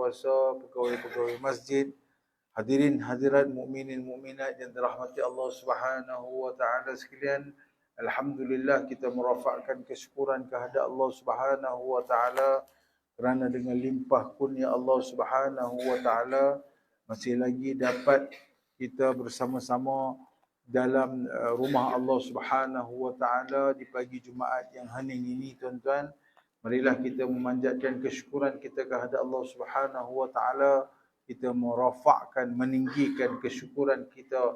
puasa, pegawai-pegawai masjid, hadirin hadirat mukminin mukminat yang dirahmati Allah Subhanahu wa taala sekalian. Alhamdulillah kita merafakkan kesyukuran kehadap Allah Subhanahu wa taala kerana dengan limpah kurnia Allah Subhanahu wa taala masih lagi dapat kita bersama-sama dalam rumah Allah Subhanahu wa taala di pagi Jumaat yang hening ini, tuan-tuan. Marilah kita memanjatkan kesyukuran kita kehadap Allah Subhanahu wa taala. Kita merafakkan, meninggikan kesyukuran kita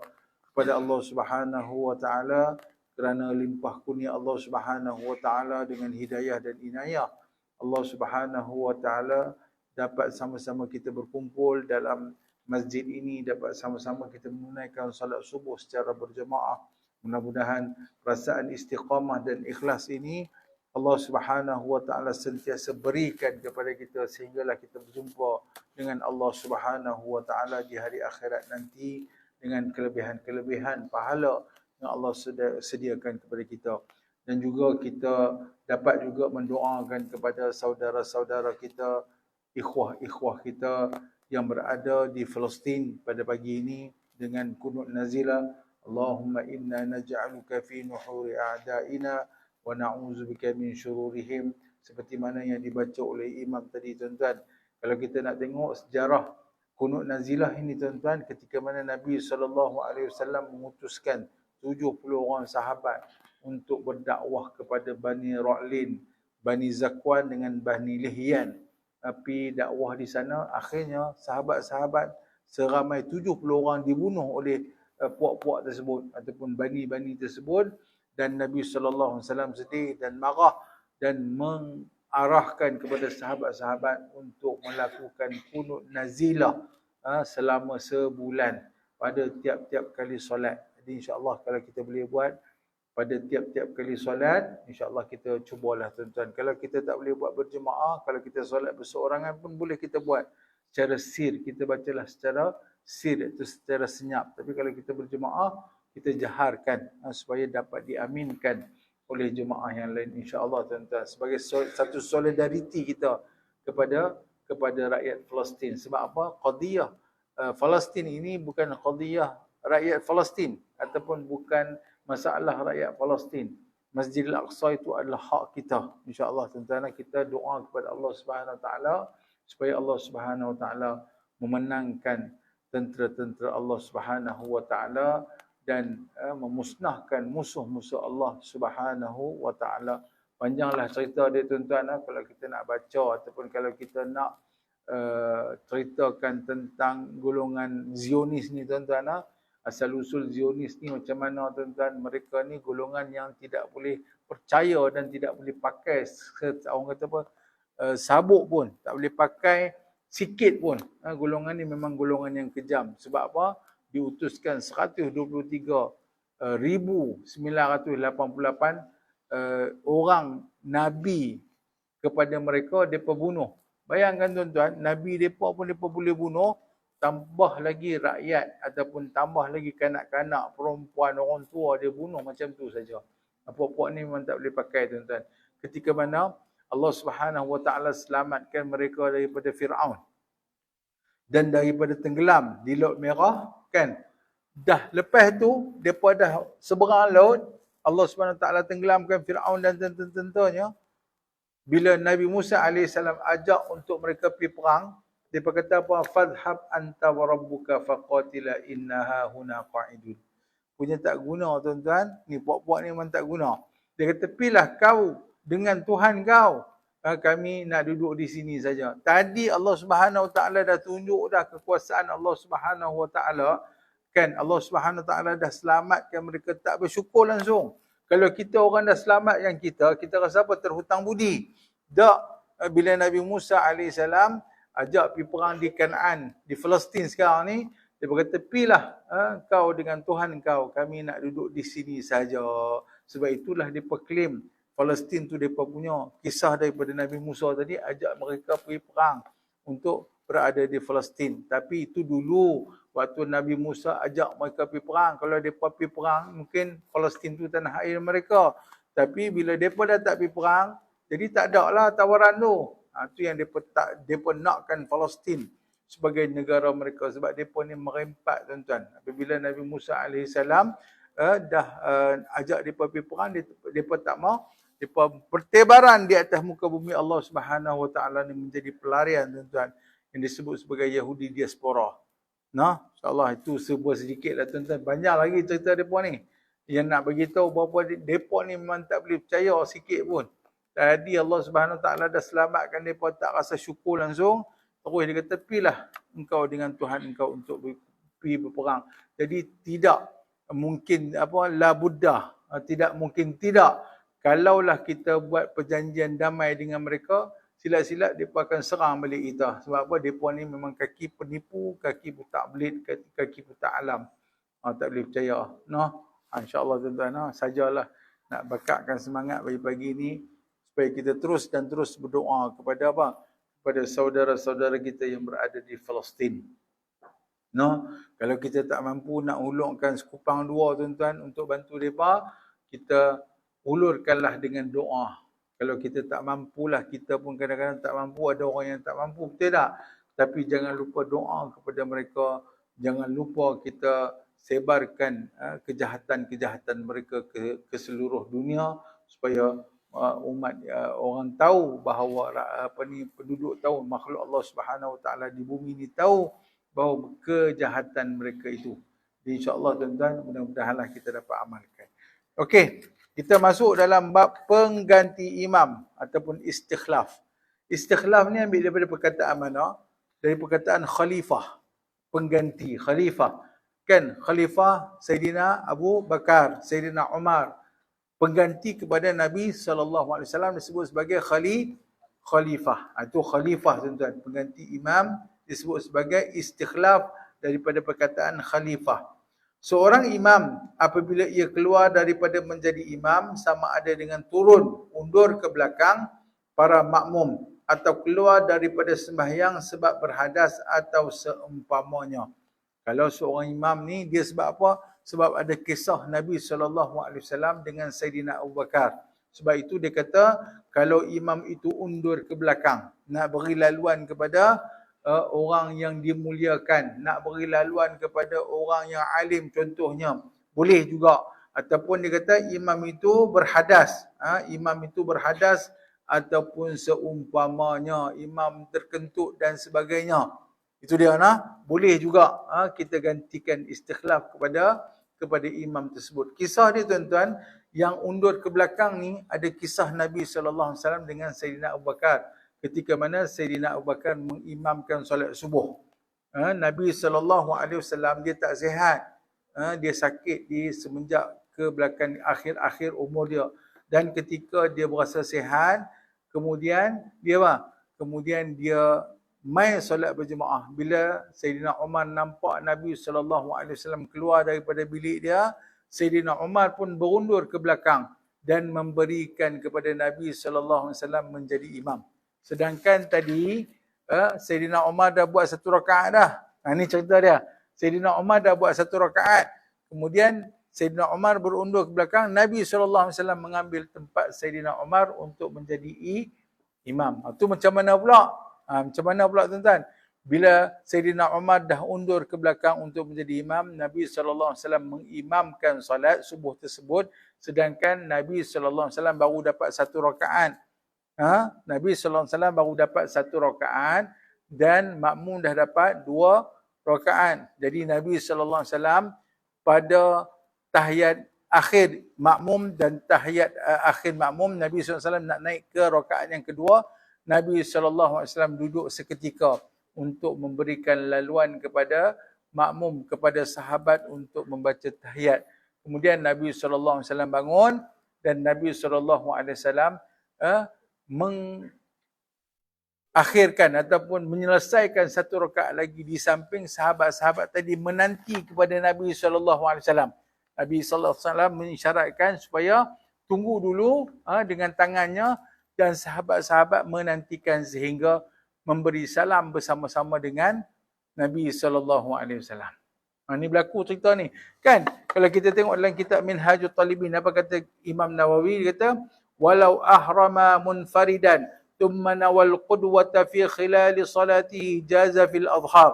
kepada Allah Subhanahu wa taala kerana limpah kurnia Allah Subhanahu wa taala dengan hidayah dan inayah. Allah Subhanahu wa taala dapat sama-sama kita berkumpul dalam masjid ini, dapat sama-sama kita menunaikan salat subuh secara berjemaah. Mudah-mudahan perasaan istiqamah dan ikhlas ini Allah Subhanahu wa taala sentiasa berikan kepada kita sehinggalah kita berjumpa dengan Allah Subhanahu wa taala di hari akhirat nanti dengan kelebihan-kelebihan pahala yang Allah sediakan kepada kita. Dan juga kita dapat juga mendoakan kepada saudara-saudara kita, ikhwah-ikhwah kita yang berada di Palestin pada pagi ini dengan kunut nazilah, Allahumma inna naj'aluka fi nuhuri a'da'ina wa na'udzubika min syururihim, seperti mana yang dibaca oleh imam tadi, tuan-tuan. Kalau kita nak tengok sejarah kunut nazilah ini, tuan-tuan, ketika mana Nabi SAW mengutuskan 70 orang sahabat untuk berdakwah kepada Bani Ra'lin, Bani Zakwan dengan Bani Lihyan. Tapi dakwah di sana, akhirnya sahabat-sahabat seramai 70 orang dibunuh oleh puak-puak tersebut ataupun bani-bani tersebut. Dan Nabi SAW sedih dan marah dan mengarahkan kepada sahabat-sahabat untuk melakukan kunut nazilah selama sebulan pada tiap-tiap kali solat. Jadi insya-Allah kalau kita boleh buat pada tiap-tiap kali solat, insya-Allah kita cubalah, tuan-tuan. Kalau kita tak boleh buat berjemaah, kalau kita solat berseorangan pun boleh kita buat secara sir. Kita bacalah secara sir, itu secara senyap. Tapi kalau kita berjemaah, kita jaharkan supaya dapat diaminkan oleh jemaah yang lain, insya-Allah, tuan-tuan, sebagai satu solidariti kita kepada rakyat Palestin. Sebab apa? Qadiyah Palestin ini bukan qadiyah rakyat Palestin ataupun bukan masalah rakyat Palestin. Masjidil Aqsa itu adalah hak kita. Insya-Allah, tuan-tuan, kita doa kepada Allah Subhanahu Wa Taala supaya Allah Subhanahu Wa Taala memenangkan tentera-tentera Allah Subhanahu Wa Taala dan memusnahkan musuh-musuh Allah Subhanahu wa taala. Panjanglah cerita dia, tuan-tuan, kalau kita nak baca ataupun kalau kita nak ceritakan tentang golongan Zionis ni, tuan-tuan. Asal usul Zionis ni macam mana, tuan-tuan? Mereka ni golongan yang tidak boleh percaya dan tidak boleh pakai, orang kata apa, sabuk pun tak boleh pakai sikit pun. Golongan ni memang golongan yang kejam. Sebab apa? Diutuskan 123,988 orang Nabi kepada mereka, mereka bunuh. Bayangkan, tuan-tuan, Nabi mereka pun mereka boleh bunuh, tambah lagi rakyat ataupun tambah lagi kanak-kanak, perempuan, orang tua dia bunuh macam tu saja. Puak-puak ni memang tak boleh pakai, tuan-tuan. Ketika mana Allah Subhanahu Wa Taala selamatkan mereka daripada Firaun dan daripada tenggelam di Laut Merah, kan? Dah lepas tu depa dah seberang laut, Allah Subhanahu Taala tenggelamkan Firaun dan tentera-tenteranya. Bila Nabi Musa AS ajak untuk mereka pergi perang, depa kata apa? Fadhhab anta wa rabbuka faqatila innaha huna qa'idun. Punya tak guna, tuan-tuan. Ni puak-puak ni memang tak guna. Dia kata, pilah kau dengan Tuhan kau. Kami nak duduk di sini saja. Tadi Allah Subhanahu Wa Taala dah tunjuk dah kekuasaan Allah Subhanahu Wa Taala, kan? Allah Subhanahu Wa Taala dah selamatkan mereka, tak bersyukur langsung. Kalau kita orang dah selamat yang kita rasa apa? Terhutang budi. Tak, bila Nabi Musa AS ajak pergi perang di Kanaan, di Palestin sekarang ni, dia berkata, pilah kau dengan Tuhan kau, kami nak duduk di sini saja. Sebab itulah dia claim Palestin tu mereka punya. Kisah daripada Nabi Musa tadi ajak mereka pergi perang untuk berada di Palestin. Tapi itu dulu waktu Nabi Musa ajak mereka pergi perang. Kalau mereka pergi perang, mungkin Palestin tu tanah air mereka. Tapi bila mereka dah tak pergi perang, jadi tak ada lah tawaran tu. Itu yang mereka nakkan Palestin sebagai negara mereka sebab mereka ni merempat tuan-tuan. Apabila Nabi Musa AS dah ajak mereka pergi perang, mereka tak mau. Mereka bertebaran di atas muka bumi Allah Subhanahu Wa Taala ni menjadi pelarian tuan-tuan, yang disebut sebagai Yahudi diaspora. Nah, insya-Allah itu sebuah sedikit lah tuan-tuan. Banyak lagi cerita mereka ni. Yang nak bagi tahu bahawa mereka ni memang tak boleh percaya sikit pun. Tadi Allah Subhanahu Wa Taala dah selamatkan mereka, tak rasa syukur langsung. Terus dia kata, "Pilah engkau dengan Tuhan engkau untuk pergi berperang." Jadi tidak mungkin la buddah, tidak mungkin tidak. Kalaulah kita buat perjanjian damai dengan mereka, silat-silat mereka akan serang balik kita. Sebab apa? Mereka ni memang kaki penipu, kaki buta belit, kaki buta alam. Tak boleh percaya. InsyaAllah tuan-tuan, sajalah nak bakatkan semangat pagi-pagi ni supaya kita terus dan terus berdoa kepada apa? Kepada saudara-saudara kita yang berada di Palestin. Kalau kita tak mampu nak ulurkan sekupang dua tuan-tuan untuk bantu mereka, kita ulurkanlah dengan doa. Kalau kita tak mampulah, kita pun kadang-kadang tak mampu, ada orang yang tak mampu, betul tak? Tapi jangan lupa doa kepada mereka, jangan lupa kita sebarkan kejahatan-kejahatan mereka ke seluruh dunia supaya umat orang tahu bahawa penduduk tahu, makhluk Allah Subhanahu Wa Taala di bumi ni tahu bahawa kejahatan mereka itu. InsyaAllah tuan-tuan, mudah-mudahanlah kita dapat amalkan. Okey. Kita masuk dalam bab pengganti imam ataupun istikhlaf. Istikhlaf ni ambil daripada perkataan mana? Dari perkataan khalifah. Pengganti, khalifah. Kan khalifah Sayyidina Abu Bakar, Sayyidina Umar. Pengganti kepada Nabi SAW disebut sebagai khalifah. Itu khalifah tuan-tuan. Pengganti imam disebut sebagai istikhlaf daripada perkataan khalifah. Seorang imam apabila ia keluar daripada menjadi imam sama ada dengan turun, undur ke belakang para makmum atau keluar daripada sembahyang sebab berhadas atau seumpamanya. Kalau seorang imam ni dia sebab apa? Sebab ada kisah Nabi SAW dengan Sayyidina Abu Bakar. Sebab itu dia kata kalau imam itu undur ke belakang, nak beri laluan kepada orang yang dimuliakan, nak beri laluan kepada orang yang alim contohnya, boleh juga. Ataupun dia kata imam itu berhadas, ataupun seumpamanya, imam terkentut dan sebagainya. Itu dia boleh juga kita gantikan istikhlaf kepada imam tersebut. Kisah dia tuan-tuan yang undur ke belakang ni ada kisah Nabi SAW dengan Sayyidina Abu Bakar. Ketika mana Sayyidina Abu Bakar mengimamkan solat subuh. Nabi SAW dia tak sihat. Dia sakit semenjak ke belakang akhir-akhir umur dia. Dan ketika dia berasa sihat, kemudian dia mai solat berjemaah. Bila Sayyidina Umar nampak Nabi SAW keluar daripada bilik dia, Sayyidina Umar pun berundur ke belakang dan memberikan kepada Nabi SAW menjadi imam. Sedangkan tadi Sayyidina Umar dah buat satu rakaat dah. Ini cerita dia. Sayyidina Umar dah buat satu rakaat. Kemudian Sayyidina Umar berundur ke belakang. Nabi SAW mengambil tempat Sayyidina Umar untuk menjadi imam. Itu macam mana pula? Macam mana pula tuan-tuan? Bila Sayyidina Umar dah undur ke belakang untuk menjadi imam, Nabi SAW mengimamkan solat subuh tersebut. Sedangkan Nabi SAW baru dapat satu rakaat. Nabi SAW baru dapat satu rakaat dan makmum dah dapat dua rakaat. Jadi Nabi SAW pada tahiyat akhir makmum dan tahiyat akhir makmum, Nabi SAW nak naik ke rakaat yang kedua, Nabi SAW duduk seketika untuk memberikan laluan kepada makmum, kepada sahabat untuk membaca tahiyat. Kemudian Nabi SAW bangun dan Nabi SAW mengakhirkan ataupun menyelesaikan satu rakaat lagi di samping sahabat-sahabat tadi menanti kepada Nabi SAW. Nabi SAW mengisyaratkan supaya tunggu dulu dengan tangannya dan sahabat-sahabat menantikan sehingga memberi salam bersama-sama dengan Nabi SAW. Ini berlaku cerita ni. Kan? Kalau kita tengok dalam kitab Minhajul Talibin, apa kata Imam Nawawi? Dia kata, walau ahrama munfaridan ثم نوى القدوة في خلال صلاته جاز في الأظهار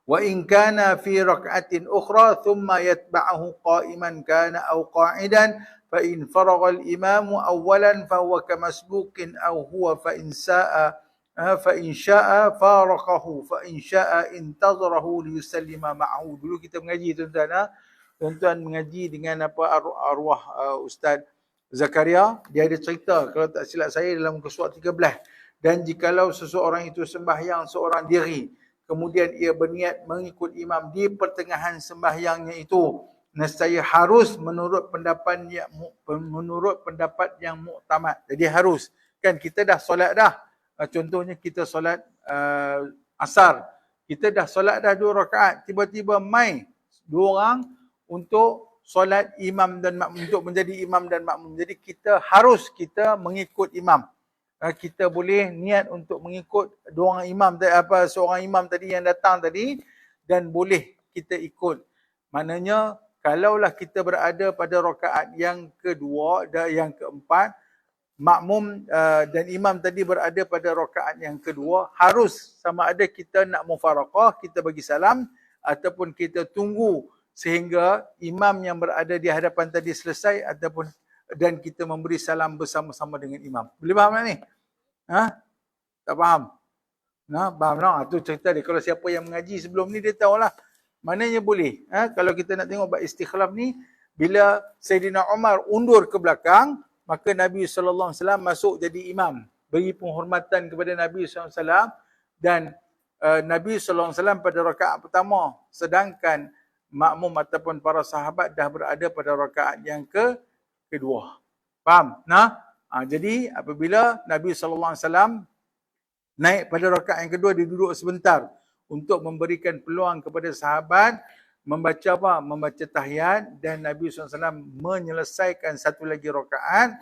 وإن كان في ركعة أخرى ثم يتبعه قائما كان أو قاعدا فإن فرغ الإمام أولا فهو كمسبوق أو هو فإن شاء فارقه فإن شاء انتظره ليسلم معه. Dulu kita mengaji tuan-tuan, tuan-tuan mengaji dengan arwah Ustaz Zakaria, dia ada cerita kalau tak silap saya dalam muka surat 13, dan jikalau seseorang itu sembahyang seorang diri kemudian ia berniat mengikut imam di pertengahan sembahyangnya itu, nescaya harus menurut pendapat yang muktamad. Jadi harus, kan kita dah solat dah, contohnya kita solat asar, kita dah solat dah 2 rakaat, tiba-tiba mai 2 orang untuk solat imam dan makmum, untuk menjadi imam dan makmum. Jadi kita mengikut imam. Kita boleh niat untuk mengikut seorang imam tadi yang datang tadi, dan boleh kita ikut. Maknanya kalaulah kita berada pada rakaat yang kedua dan yang keempat, makmum dan imam tadi berada pada rakaat yang kedua, harus sama ada kita nak mufaraqah, kita bagi salam, ataupun kita tunggu sehingga imam yang berada di hadapan tadi selesai, ataupun dan kita memberi salam bersama-sama dengan imam. Boleh faham tak ni? Tak faham? Faham tak? Itu cerita dia. Kalau siapa yang mengaji sebelum ni, dia tahulah. Maknanya boleh. Kalau kita nak tengok bab istikhlaf ni, bila Sayyidina Umar undur ke belakang, maka Nabi SAW masuk jadi imam. Beri penghormatan kepada Nabi SAW, dan Nabi SAW pada rakaat pertama, sedangkan makmum ataupun para sahabat dah berada pada rakaat yang kedua. Faham? Jadi apabila Nabi SAW naik pada rakaat yang kedua, dia duduk sebentar untuk memberikan peluang kepada sahabat membaca apa? Membaca tahiyat, dan Nabi SAW menyelesaikan satu lagi rakaat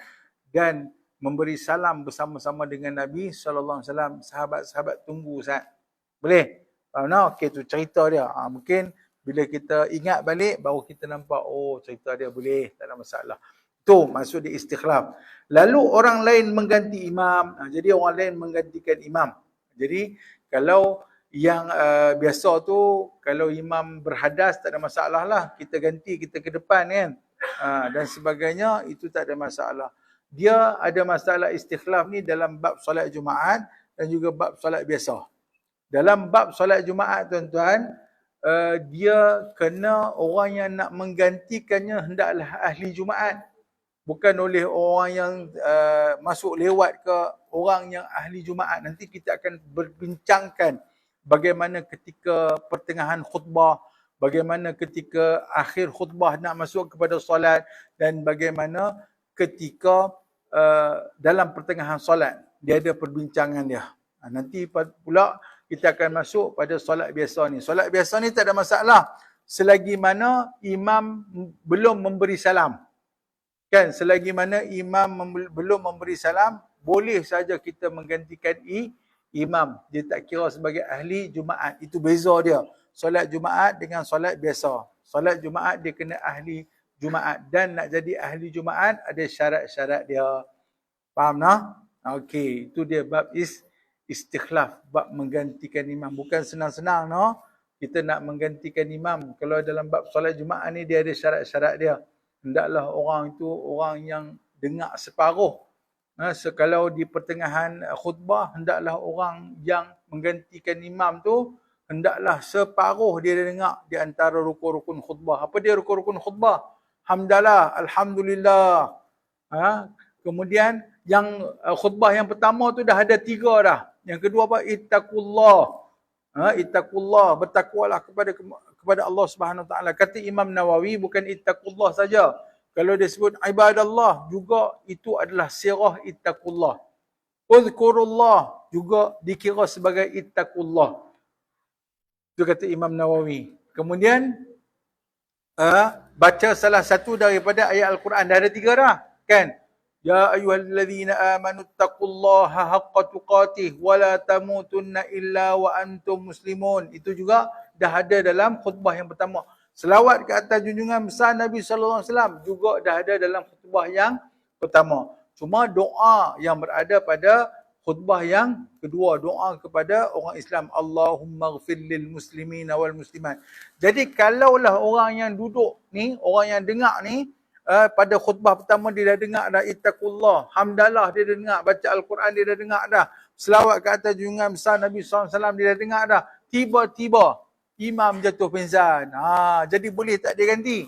dan memberi salam bersama-sama dengan Nabi SAW. Sahabat-sahabat tunggu Ustaz. Boleh? Faham tak? Okey, tu cerita dia. Mungkin bila kita ingat balik, baru kita nampak, oh cerita dia boleh, tak ada masalah. Itu maksud di istikhlaf. Lalu orang lain mengganti imam. Jadi orang lain menggantikan imam. Jadi kalau yang biasa tu, kalau imam berhadas tak ada masalah lah. Kita ganti, kita ke depan kan. Dan sebagainya, itu tak ada masalah. Dia ada masalah istikhlaf ni dalam bab solat Jumaat dan juga bab solat biasa. Dalam bab solat Jumaat tuan-tuan, dia kena orang yang nak menggantikannya hendaklah ahli Jumaat. Bukan oleh orang yang masuk lewat ke orang yang ahli Jumaat. Nanti kita akan berbincangkan bagaimana ketika pertengahan khutbah, bagaimana ketika akhir khutbah nak masuk kepada solat, dan bagaimana ketika dalam pertengahan solat. Dia ada perbincangan dia. Nanti pula kita akan masuk pada solat biasa ni. Solat biasa ni tak ada masalah selagi mana imam belum memberi salam. Kan, selagi mana imam belum memberi salam, boleh saja kita menggantikan imam. Dia tak kira sebagai ahli Jumaat. Itu beza dia. Solat Jumaat dengan solat biasa. Solat Jumaat dia kena ahli Jumaat. Dan nak jadi ahli Jumaat ada syarat-syarat dia. Faham tak? Okey, itu dia bab istikhlaf, bab menggantikan imam. Bukan senang-senang no. Kita nak menggantikan imam. Kalau dalam bab solat Jumaat ni dia ada syarat-syarat dia. Hendaklah orang itu orang yang dengar separuh. Kalau di pertengahan khutbah, hendaklah orang yang menggantikan imam tu, hendaklah separuh dia dengar di antara rukun-rukun khutbah. Apa dia rukun-rukun khutbah? Hamdalah, alhamdulillah. Kemudian yang khutbah yang pertama tu dah ada 3 dah. Yang kedua apa? Ittaqullah. Ittaqullah, bertakwalah kepada Allah Subhanahu Wa Taala. Kata Imam Nawawi, bukan ittaqullah saja. Kalau dia sebut ibadallah juga, itu adalah sirah ittaqullah. Uzkurullah juga dikira sebagai ittaqullah. Itu kata Imam Nawawi. Kemudian baca salah satu daripada ayat Al-Quran. Dah ada 3 dah, kan? Ya ayyuhalladzina amanu taqullaha haqqa tuqatih wa la tamutunna illa wa antum muslimun. Itu juga dah ada dalam khutbah yang pertama. Selawat ke atas junjungan besar Nabi sallallahu alaihi wasallam juga dah ada dalam khutbah yang pertama. Cuma doa yang berada pada khutbah yang kedua, doa kepada orang Islam, Allahumma ghfir lil muslimina wal muslimat. Jadi kalaulah orang yang duduk ni, orang yang dengar ni, pada khutbah pertama dia dah dengar dah ittaqullah, hamdalah dia dah dengar, baca Al-Quran dia dah dengar dah, selawat ke atas junjungan besar Nabi SAW dia dah dengar dah. Tiba-tiba imam jatuh pingsan. Jadi boleh tak dia ganti?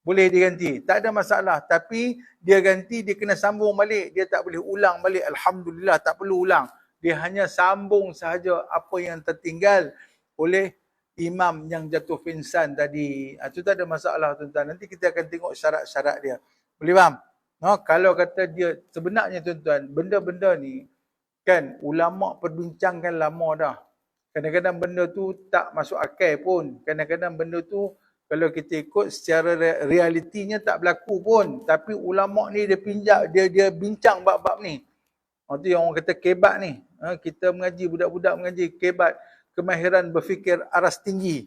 Boleh diganti, tak ada masalah. Tapi dia ganti, dia kena sambung balik. Dia tak boleh ulang balik. Alhamdulillah, tak perlu ulang. Dia hanya sambung sahaja apa yang tertinggal oleh imam yang jatuh pingsan tadi. Itu tak ada masalah, tuan-tuan. Nanti kita akan tengok syarat-syarat dia. Boleh faham? Kalau kata dia, sebenarnya tuan-tuan, benda-benda ni, kan, ulama' perbincangkan lama dah. Kadang-kadang benda tu tak masuk akal pun. Kadang-kadang benda tu, kalau kita ikut secara realitinya tak berlaku pun. Tapi ulama' ni dia bincang bab-bab ni. Itu yang orang kata kebat ni. Kita mengaji, budak-budak mengaji kebat. Kemahiran berfikir aras tinggi.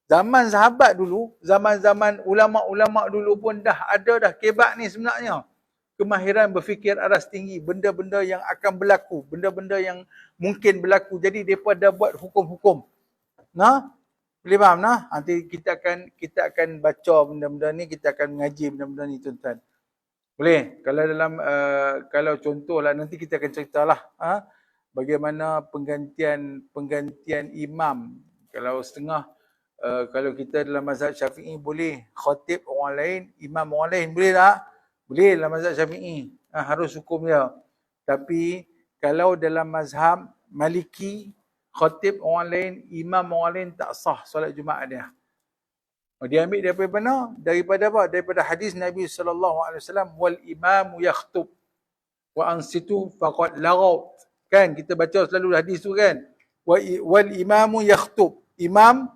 Zaman sahabat dulu, zaman-zaman ulama'-ulama' dulu pun dah ada dah kebat ni sebenarnya. Kemahiran berfikir aras tinggi. Benda-benda yang akan berlaku. Benda-benda yang mungkin berlaku. Jadi mereka dah buat hukum-hukum. Boleh faham nah? Nanti kita akan baca benda-benda ni, kita akan mengaji benda-benda ni, tuan-tuan. Boleh? Kalau dalam kalau contohlah nanti kita akan ceritalah bagaimana penggantian imam. Kalau setengah kalau kita dalam mazhab Syafi'i boleh khatib orang lain, imam orang lain, boleh tak? Boleh dalam mazhab Syafi'i. Harus hukum dia. Tapi kalau dalam mazhab Maliki, khatib orang lain, imam orang lain tak sah solat Jumaat dia. Dia ambil daripada mana? Daripada apa? Daripada hadis Nabi SAW, wal imamu yakhtub wa ansitu faqad lagaw. Kan kita baca selalu hadis tu kan. Wal imamu yakhtub. Imam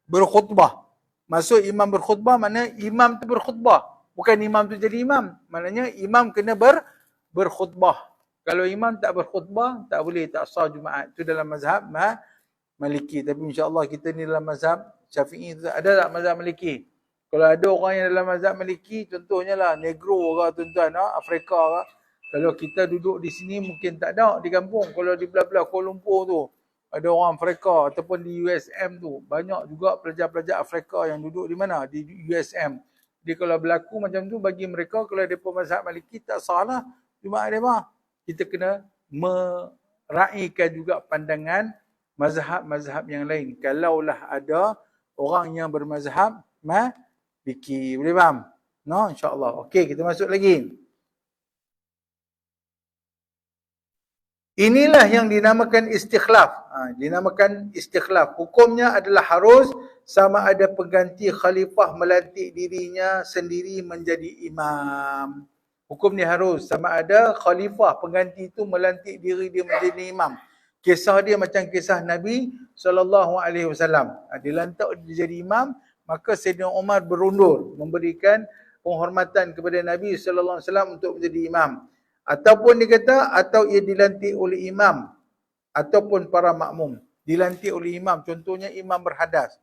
berkhutbah. Maksud imam berkhutbah maknanya imam tu berkhutbah. Bukan imam tu jadi imam. Maknanya imam kena berkhutbah. Kalau imam tak berkhutbah, tak boleh, tak sah Jumaat. Itu dalam mazhab Maliki. Tapi insya-Allah kita ni dalam mazhab Syafi'i. Ada tak mazhab Maliki? Kalau ada orang yang dalam mazhab Maliki, contohnya lah Negro ke tuan-tuan, Afrika ke. Kalau kita duduk di sini mungkin tak ada di kampung. Kalau di belah-belah Kuala Lumpur tu, ada orang Afrika ataupun di USM tu, banyak juga pelajar-pelajar Afrika yang duduk di mana? Di USM. Jadi kalau berlaku macam tu bagi mereka, kalau mereka mazhab Maliki tak sah lah Jumaat mereka. Kita kena meraihkan juga pandangan mazhab-mazhab yang lain. Kalaulah ada orang yang bermazhab Maliki. Boleh faham? InsyaAllah. Okey, kita masuk lagi. Inilah yang dinamakan istikhlaf. Dinamakan istikhlaf. Hukumnya adalah harus sama ada pengganti khalifah melantik dirinya sendiri menjadi imam. Hukum ni harus sama ada khalifah pengganti itu melantik diri dia menjadi imam. Kisah dia macam kisah Nabi SAW. Dilantik dia jadi imam, maka Sayyidina Umar berundur memberikan penghormatan kepada Nabi SAW untuk menjadi imam. Ataupun dia kata, atau ia dilantik oleh imam ataupun para makmum. Dilantik oleh imam, contohnya imam berhadas.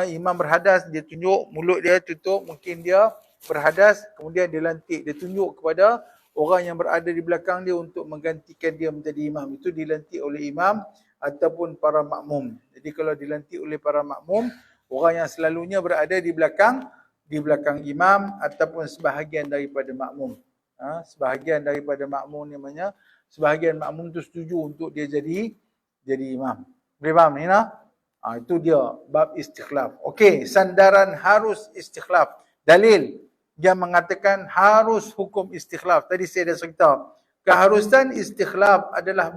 Imam berhadas, dia tunjuk mulut dia tutup, mungkin dia berhadas, kemudian dia lantik, dia tunjuk kepada orang yang berada di belakang dia untuk menggantikan dia menjadi imam. Itu dilantik oleh imam ataupun para makmum. Jadi kalau dilantik oleh para makmum, orang yang selalunya berada di belakang imam ataupun sebahagian daripada makmum. Sebahagian daripada makmum ni namanya, sebahagian makmum tu setuju untuk dia jadi imam. Boleh faham ni itu dia bab istikhlaf. Okey, sandaran harus istikhlaf. Dalil yang mengatakan harus hukum istikhlaf. Tadi saya dah cerita. Keharusan istikhlaf adalah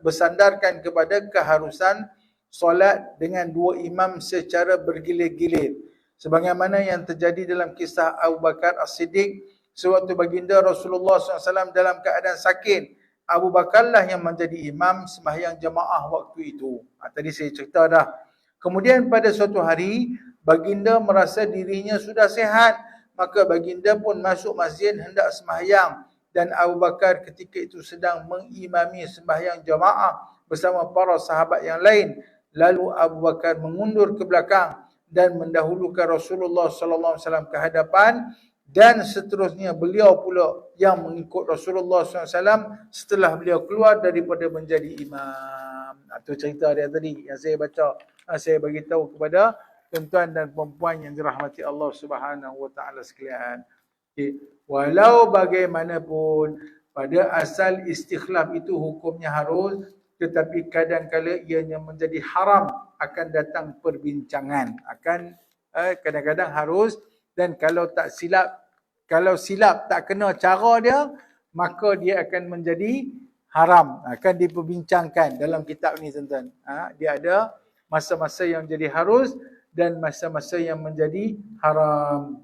bersandarkan kepada keharusan solat dengan dua imam secara bergilir-gilir. Sebagaimana yang terjadi dalam kisah Abu Bakar As-Siddiq. Sewaktu baginda Rasulullah SAW dalam keadaan sakit, Abu Bakarlah yang menjadi imam sembahyang jemaah waktu itu. Tadi saya cerita dah. Kemudian pada suatu hari, baginda merasa dirinya sudah sihat. Maka baginda pun masuk masjid hendak sembahyang. Dan Abu Bakar ketika itu sedang mengimami sembahyang jemaah bersama para sahabat yang lain. Lalu Abu Bakar mengundur ke belakang dan mendahulukan Rasulullah SAW ke hadapan. dan seterusnya beliau pula yang mengikut Rasulullah SAW setelah beliau keluar daripada menjadi imam. Itu cerita dia tadi yang saya baca, saya bagi tahu kepada tuan-tuan dan puan-puan yang dirahmati Allah Subhanahu Wa Taala sekalian. Okay. Walau bagaimanapun pada asal istikhlaf itu hukumnya harus, tetapi kadang-kala ianya menjadi haram, akan datang perbincangan, akan kadang-kadang harus, dan kalau silap tak kena cara dia, maka dia akan menjadi haram, akan diperbincangkan dalam kitab ni tuan-tuan. Dia ada masa-masa yang jadi harus dan masa-masa yang menjadi haram.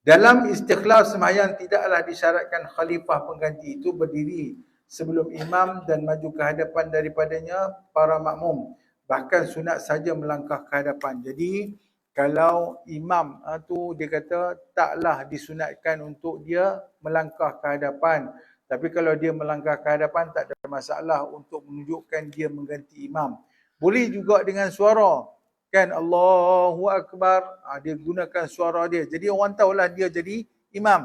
Dalam istikhlaf sembahyang tidaklah disyaratkan khalifah pengganti itu berdiri sebelum imam dan maju ke hadapan daripadanya para makmum. Bahkan sunat saja melangkah ke hadapan. Jadi kalau imam tu dia kata taklah disunatkan untuk dia melangkah ke hadapan. Tapi kalau dia melangkah ke hadapan tak ada masalah untuk menunjukkan dia mengganti imam. Boleh juga dengan suara. Kan Allahu Akbar. Dia gunakan suara dia. Jadi orang tahulah dia jadi imam.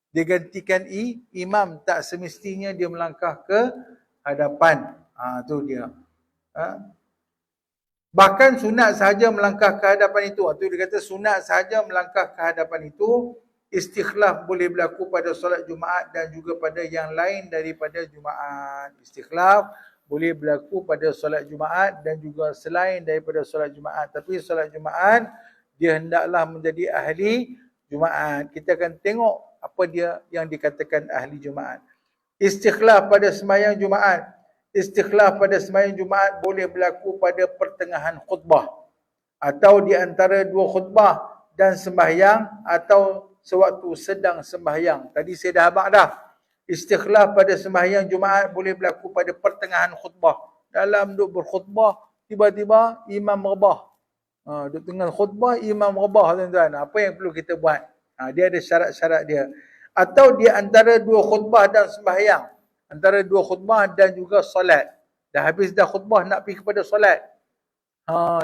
Dia gantikan imam. Tak semestinya dia melangkah ke hadapan. Tu dia. Bahkan sunat sahaja melangkah ke hadapan itu. Itu dia kata sunat sahaja melangkah ke hadapan itu. Istikhlaf boleh berlaku pada solat Jumaat dan juga pada yang lain daripada Jumaat. Istikhlaf boleh berlaku pada solat Jumaat dan juga selain daripada solat Jumaat. Tapi solat Jumaat, dia hendaklah menjadi ahli Jumaat. Kita akan tengok apa dia yang dikatakan ahli Jumaat. Istikhlaf pada sembahyang Jumaat. Istikhlaf pada sembahyang Jumaat boleh berlaku pada pertengahan khutbah atau di antara dua khutbah dan sembahyang atau sewaktu sedang sembahyang. Tadi saya dah abang dah. Istikhlaf pada sembahyang Jumaat boleh berlaku pada pertengahan khutbah. Dalam duk berkhutbah, tiba-tiba imam rebah. Duk tengah khutbah, imam rebah tuan-tuan. Apa yang perlu kita buat? Dia ada syarat-syarat dia. Atau di antara dua khutbah dan sembahyang. Antara dua khutbah dan juga solat. Dah habis dah khutbah, nak pergi kepada solat.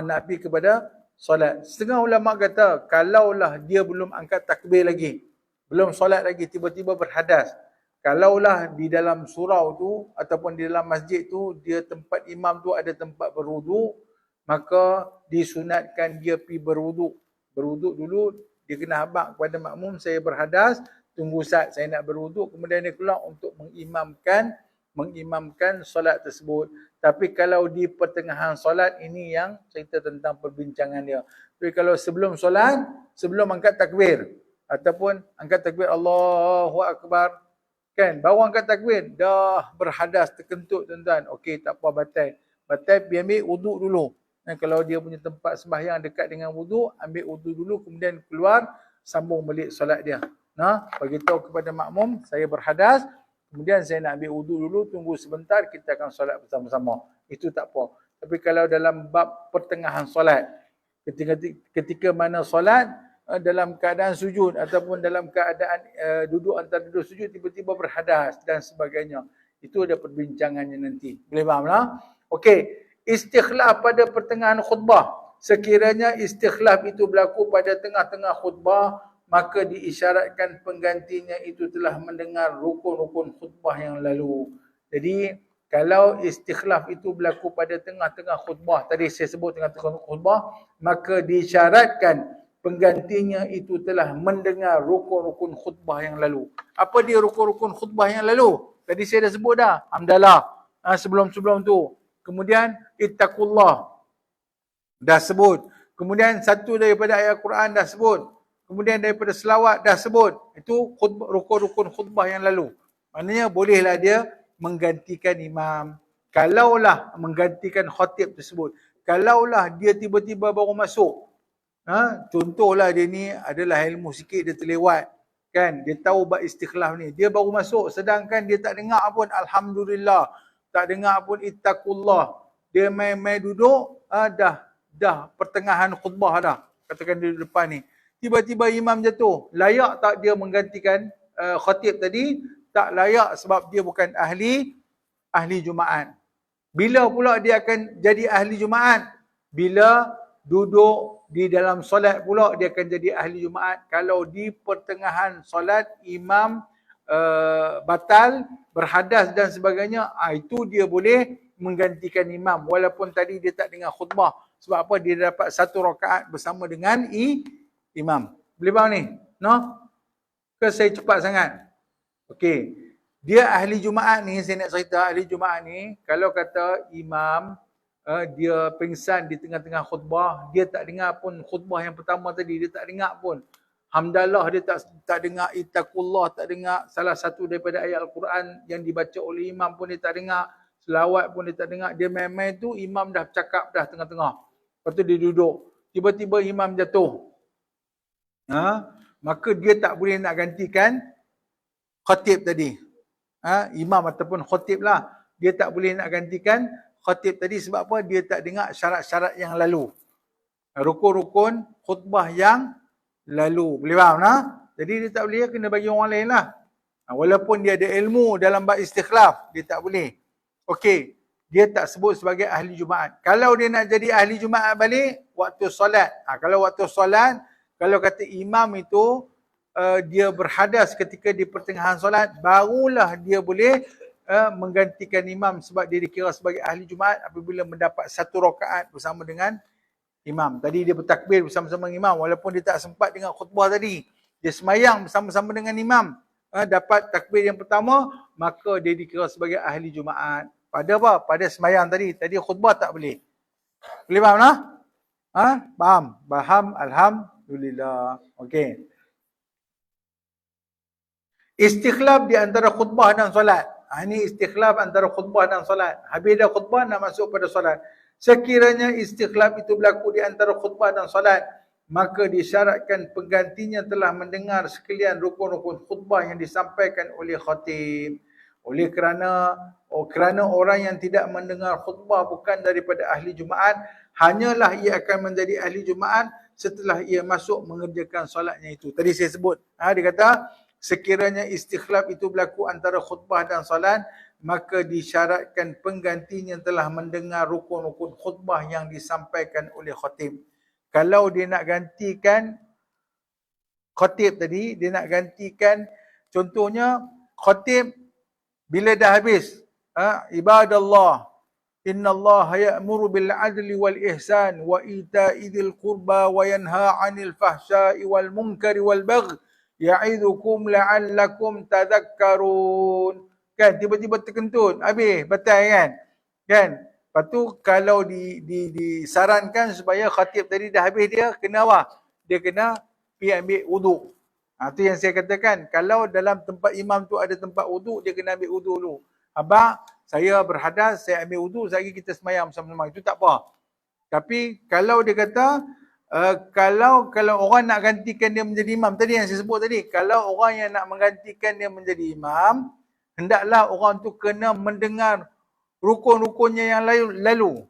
Nak pergi kepada solat. Setengah ulama kata, kalaulah dia belum angkat takbir lagi, belum solat lagi, tiba-tiba berhadas. Kalaulah di dalam surau tu, ataupun di dalam masjid tu, dia tempat imam tu ada tempat berwuduk, maka disunatkan dia pergi berwuduk. Berwuduk dulu, dia kena habaq kepada makmum, saya berhadas, tunggu Ustaz, saya nak berwuduk, kemudian dia keluar untuk mengimamkan solat tersebut. Tapi kalau di pertengahan solat, ini yang cerita tentang perbincangan dia. Tapi kalau sebelum solat, sebelum angkat takbir, ataupun angkat takbir Allahu Akbar, kan, baru angkat takbir, dah berhadas, terkentut tuan-tuan. Okey, tak apa, batal. Batal, pergi ambil wuduk dulu. Dan kalau dia punya tempat sembahyang dekat dengan wuduk, ambil wuduk dulu, kemudian keluar, sambung balik solat dia. Beritahu kepada makmum, saya berhadas, kemudian saya nak ambil wuduk dulu, tunggu sebentar, kita akan solat bersama-sama. Itu tak apa. Tapi kalau dalam bab pertengahan solat, ketika mana solat, dalam keadaan sujud ataupun dalam keadaan duduk antara duduk sujud, tiba-tiba berhadas dan sebagainya, itu ada perbincangannya nanti. Boleh faham lah? Okey, istikhlaf pada pertengahan khutbah. Sekiranya istikhlaf itu berlaku pada tengah-tengah khutbah, maka diisyaratkan penggantinya itu telah mendengar rukun-rukun khutbah yang lalu. Jadi, kalau istikhlaf itu berlaku pada tengah-tengah khutbah, tadi saya sebut tengah-tengah khutbah, maka disyaratkan penggantinya itu telah mendengar rukun-rukun khutbah yang lalu. Apa dia rukun-rukun khutbah yang lalu? Tadi saya dah sebut dah. Hamdalah. Sebelum-sebelum tu. Kemudian, ittaqullah. Dah sebut. Kemudian, satu daripada ayat Quran dah sebut. Kemudian daripada selawat dah sebut. Itu rukun-rukun khutbah yang lalu. Maknanya bolehlah dia menggantikan imam. Kalaulah menggantikan khatib tersebut. Kalaulah dia tiba-tiba baru masuk. Contohlah dia ni adalah ilmu sikit, dia terlewat. Kan? Dia tahu bab istikhlaf ni. Dia baru masuk. Sedangkan dia tak dengar pun Alhamdulillah. Tak dengar pun ittaqullah. Dia main-main duduk. Dah pertengahan khutbah dah. Katakan dia di depan ni. Tiba-tiba imam jatuh. Layak tak dia menggantikan khatib tadi? Tak layak sebab dia bukan ahli Jumaat. Bila pula dia akan jadi ahli Jumaat? Bila duduk di dalam solat pula dia akan jadi ahli Jumaat. Kalau di pertengahan solat imam batal, berhadas dan sebagainya, itu dia boleh menggantikan imam walaupun tadi dia tak dengar khutbah. Sebab apa? Dia dapat satu rakaat bersama dengan imam. Boleh faham ni? No? Ke saya cepat sangat? Okey. Dia ahli Jumaat ni, saya nak cerita ahli Jumaat ni, kalau kata imam dia pingsan di tengah-tengah khutbah, dia tak dengar pun khutbah yang pertama tadi, dia tak dengar pun. Hamdalah dia tak dengar, ittaqullah tak dengar, salah satu daripada ayat Al-Quran yang dibaca oleh imam pun dia tak dengar, selawat pun dia tak dengar, dia main-main tu imam dah cakap dah tengah-tengah. Lepas tu dia duduk, tiba-tiba imam jatuh. Maka dia tak boleh nak gantikan khatib tadi. Imam ataupun khatib lah. Dia tak boleh nak gantikan khatib tadi sebab apa? Dia tak dengar syarat-syarat yang lalu. Rukun-rukun khutbah yang lalu. Boleh faham lah? Jadi dia tak boleh, kena bagi orang lain lah. Walaupun dia ada ilmu dalam bab istikhlaf, dia tak boleh. Okey. Dia tak sebut sebagai ahli Jumaat. Kalau dia nak jadi ahli Jumaat balik, waktu solat. Kalau waktu solat, kalau kata imam itu dia berhadas ketika di pertengahan solat, barulah dia boleh menggantikan imam sebab dia dikira sebagai ahli Jumaat apabila mendapat satu rakaat bersama dengan imam. Tadi dia bertakbir bersama-sama dengan imam walaupun dia tak sempat dengar khutbah tadi. Dia semayang bersama-sama dengan imam. Dapat takbir yang pertama, maka dia dikira sebagai ahli Jumaat. Pada apa? Pada semayang tadi. Tadi khutbah tak boleh. Boleh faham lah? Faham? Faham? Alhamdulillah. Okey. Istikhlaf di antara khutbah dan solat. Ini istikhlaf antara khutbah dan solat. Habis dah khutbah nak masuk pada solat. Sekiranya istikhlaf itu berlaku di antara khutbah dan solat, maka disyaratkan penggantinya telah mendengar sekalian rukun-rukun khutbah yang disampaikan oleh khatib. Oleh kerana orang yang tidak mendengar khutbah bukan daripada ahli Jumaat, hanyalah ia akan menjadi ahli Jumaat setelah ia masuk mengerjakan solatnya itu. Tadi saya sebut. Dia kata, sekiranya istikhlaf itu berlaku antara khutbah dan solat, maka disyaratkan penggantinya telah mendengar rukun-rukun khutbah yang disampaikan oleh khatib. Kalau dia nak gantikan khatib tadi, dia nak gantikan, contohnya khatib bila dah habis, ibadallah, innallaha ya'muru bil adli wal ihsan wa ita'i dzil qurba wa yanha 'anil fahsya'i wal munkari wal baghi ya'idhukum la'allakum tadhakkarun. Kan tiba-tiba terkentut, habis batal kan. Lepas tu kalau disarankan supaya khatib tadi dah habis, dia kena apa? Dia kena pergi ambil wuduk. Tu yang saya katakan, kalau dalam tempat imam tu ada tempat wuduk, dia kena ambil wuduk dulu. Abang, saya berhadas, saya ambil wuduk, sekali kita semayang bersama-sama, itu tak apa. Tapi kalau dia kata kalau orang nak gantikan dia menjadi imam, tadi yang saya sebut tadi, kalau orang yang nak menggantikan dia menjadi imam, hendaklah orang tu kena mendengar rukun-rukunnya yang lalu.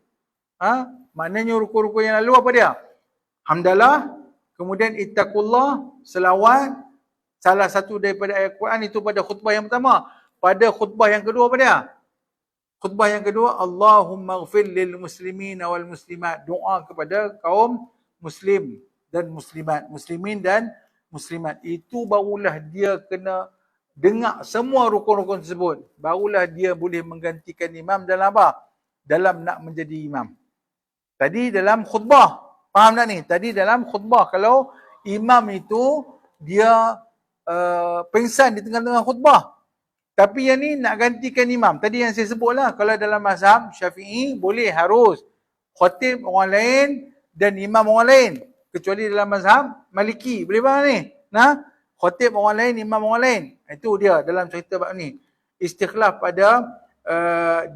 Maknanya rukun-rukun yang lalu apa dia? Hamdalah, kemudian ittaqullah, selawat, salah satu daripada ayat Quran itu pada khutbah yang pertama. Pada khutbah yang kedua apa dia? Khutbah yang kedua, Allahumma ghfir lil muslimin wal muslimat. Doa kepada kaum muslim dan muslimat, muslimin dan muslimat. Itu barulah dia kena dengar semua rukun-rukun tersebut. Barulah dia boleh menggantikan imam dalam apa? Dalam nak menjadi imam. Tadi dalam khutbah. Faham tak ni? Tadi dalam khutbah. Kalau imam itu dia pingsan di tengah-tengah khutbah. Tapi yang ni nak gantikan imam. Tadi yang saya sebutlah. Kalau dalam mazhab Syafi'i boleh, harus khatib orang lain dan imam orang lain. Kecuali dalam mazhab Maliki. Boleh faham ni? Khatib orang lain, imam orang lain. Itu dia dalam cerita bab ni. Istikhlaf pada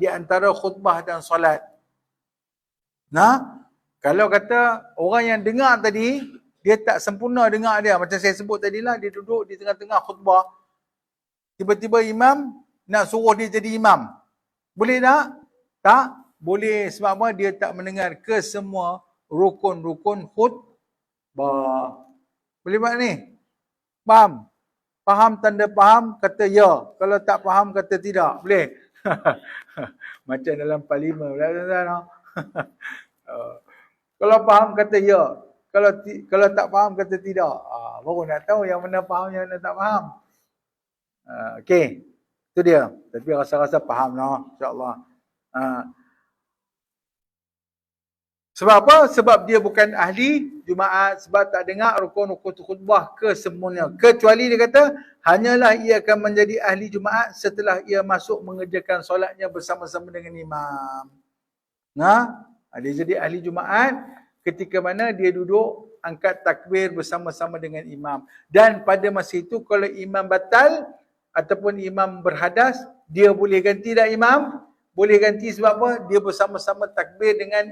di antara khutbah dan solat. Kalau kata orang yang dengar tadi, dia tak sempurna dengar dia. Macam saya sebut tadilah, dia duduk di tengah-tengah khutbah. Tiba-tiba imam nak suruh dia jadi imam. Boleh tak? Tak boleh. Sebab apa? Dia tak mendengar ke semua rukun-rukun khutbah. Boleh buat ni? Faham? Faham tanda faham, kata ya. Kalau tak faham, kata tidak. Boleh? Macam dalam parlimen. Kalau faham kata ya. Kalau tak faham kata tidak. Baru nak tahu yang mana faham, yang mana tak faham. Okey. Itu dia. Tapi rasa-rasa faham lah. InsyaAllah. Sebab apa? Sebab dia bukan ahli Jumaat. Sebab tak dengar rukun-rukun khutbah ke semuanya. Kecuali dia kata, hanyalah ia akan menjadi ahli Jumaat setelah ia masuk mengerjakan solatnya bersama-sama dengan imam. Dia jadi ahli Jumaat ketika mana dia duduk angkat takbir bersama-sama dengan imam. Dan pada masa itu kalau imam batal ataupun imam berhadas, dia boleh ganti dah imam. Boleh ganti sebab apa? Dia bersama-sama takbir dengan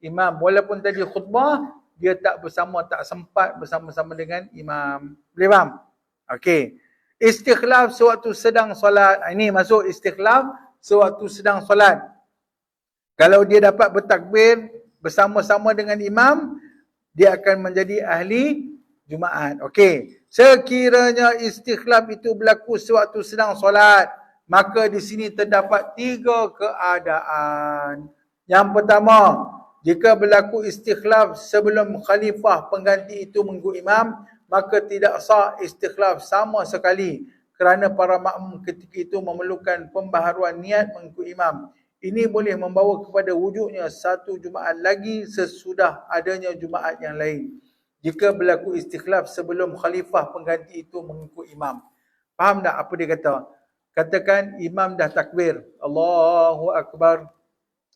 imam. Walaupun tadi khutbah, dia tak sempat bersama-sama dengan imam. Boleh faham? Okey. Istikhlaf sewaktu sedang solat. Ini masuk istikhlaf sewaktu sedang solat. Kalau dia dapat bertakbir bersama-sama dengan imam, dia akan menjadi ahli Jumaat. Okey. Sekiranya istikhlaf itu berlaku sewaktu sedang solat, maka di sini terdapat 3 keadaan. Yang pertama, jika berlaku istikhlaf sebelum khalifah pengganti itu mengikut imam, maka tidak sah istikhlaf sama sekali kerana para makmum ketika itu memerlukan pembaharuan niat mengikut imam. Ini boleh membawa kepada wujudnya satu Jumaat lagi sesudah adanya Jumaat yang lain. Jika berlaku istikhlaf sebelum khalifah pengganti itu mengikut imam. Faham tak apa dia kata? Katakan imam dah takbir. Allahu Akbar.